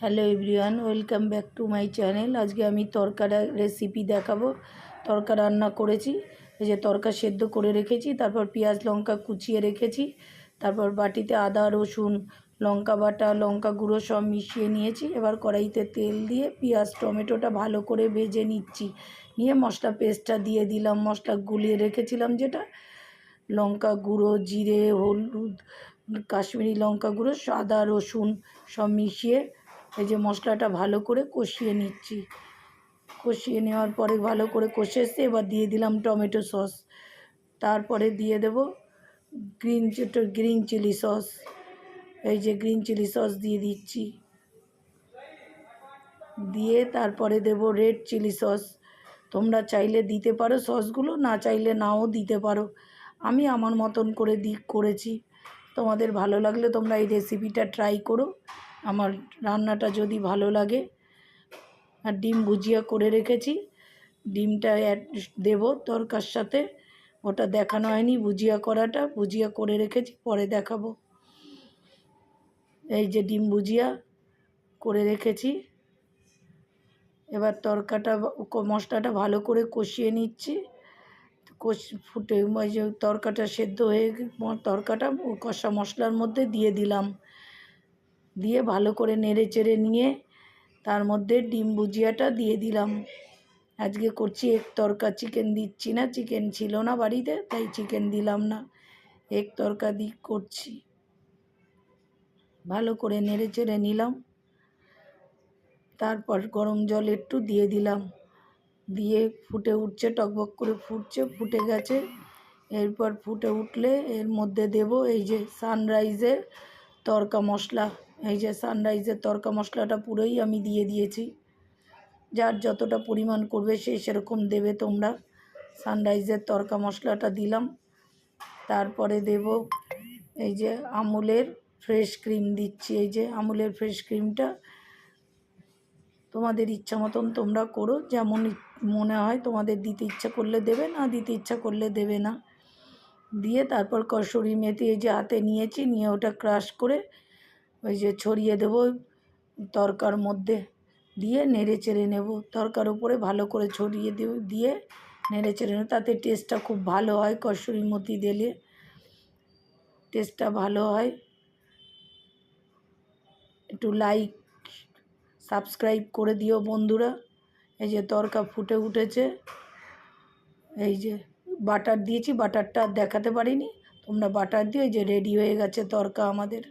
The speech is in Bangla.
Hello everyone, welcome back to my channel. আজকে আমি তরকা রেসিপি দেখাবো। তরকা রান্না করেছি, এই যে তরকা সেদ্ধ করে রেখেছি, তারপর পেঁয়াজ লঙ্কা কুচিয়ে রেখেছি, তারপর বাটিতে আদা রসুন লঙ্কা বাটা লঙ্কা গুঁড়ো সব মিশিয়ে নিয়েছি। এবার কড়াইতে তেল দিয়ে পেঁয়াজ টমেটোটা ভালো করে ভেজে নিচ্ছি, নিয়ে মশলা পেস্টটা দিয়ে দিলাম। মশলা গুলিয়ে রেখেছিলাম যেটা, লঙ্কা গুঁড়ো জিরে হলুদ কাশ্মীরি লঙ্কা গুঁড়ো আদা রসুন সব মিশিয়ে এই যে মশলাটা ভালো করে কষিয়ে নিচ্ছি। কষিয়ে নেওয়ার পরে ভালো করে কষে এসে এবার দিয়ে দিলাম টমেটো সস, তারপরে দিয়ে দেব গ্রিন চিলি সস। এই যে গ্রিন চিলি সস দিয়ে দিচ্ছি, দিয়ে তারপরে দেব রেড চিলি সস। তোমরা চাইলে দিতে পারো সসগুলো, না চাইলে নাও দিতে পারো। আমি আমার মতন করে করেছি, তোমাদের ভালো লাগলে তোমরা এই রেসিপিটা ট্রাই করো। আমার রান্নাটা যদি ভালো লাগে, আর ডিম ভুজিয়া করে রেখেছি, ডিমটা দেব তরকার সাথে। ওটা দেখানো হয়নি, ভুজিয়া করাটা, ভুজিয়া করে রেখেছি, পরে দেখাবো। এই যে ডিম ভুজিয়া করে রেখেছি। এবার মশলাটা ভালো করে কষিয়ে নিচ্ছি। ফুটে ওই যে তরকাটা সেদ্ধ হয়ে তরকাটা কষা মশলার মধ্যে দিয়ে দিলাম, দিয়ে ভালো করে নেড়ে চেড়ে নিয়ে তার মধ্যে ডিম ভুজিয়াটা দিয়ে দিলাম। আজকে করছি এগ তরকা, চিকেন দিচ্ছি না, চিকেন ছিল না বাড়িতে, তাই চিকেন দিলাম না, এগ তরকা করছি। ভালো করে নেড়ে চেড়ে নিলাম, তারপর গরম জল একটু দিয়ে দিলাম, দিয়ে ফুটে উঠছে, টকবক করে ফুটে গেছে। এরপর ফুটে উঠলে এর মধ্যে দেব এই যে সানরাইজের তরকা মশলা। এই যে সানরাইজের তরকা মশলাটা পুরোই আমি দিয়ে দিয়েছি, যার যতটা পরিমাণ করবে সেরকম দেবে তোমরা। সানরাইজের তরকা মশলাটা দিলাম, তারপরে দেব এই যে আমুলের ফ্রেশ ক্রিম দিচ্ছি। এই যে আমুলের ফ্রেশ ক্রিমটা তোমাদের ইচ্ছা মতন তোমরা করো, যেমন মনে হয় তোমাদের দিতে ইচ্ছা করলে দেবে, না দিতে ইচ্ছা করলে দেবে না। দিয়ে তারপর কসুরি মেথি এই যে হাতে নিয়েছি, নিয়ে ওটা ক্রাশ করে ওই যে ছড়িয়ে দেবো তরকার মধ্যে, দিয়ে নেড়ে চেড়ে নেব। তরকার উপরে ভালো করে ছড়িয়ে দিয়ে নেড়ে চেড়ে নেব, তাতে টেস্টটা খুব ভালো হয়। কসুরি মেথি দিলে টেস্টটা ভালো হয়। একটু লাইক সাবস্ক্রাইব করে দিও বন্ধুরা। এই যে তরকা ফুটে উঠেছে, এই যে বাটার দিয়েছি, বাটারটা দেখাতে পারিনি, তোমরা বাটার দিও। এই যে রেডি হয়ে গেছে তরকা আমাদের।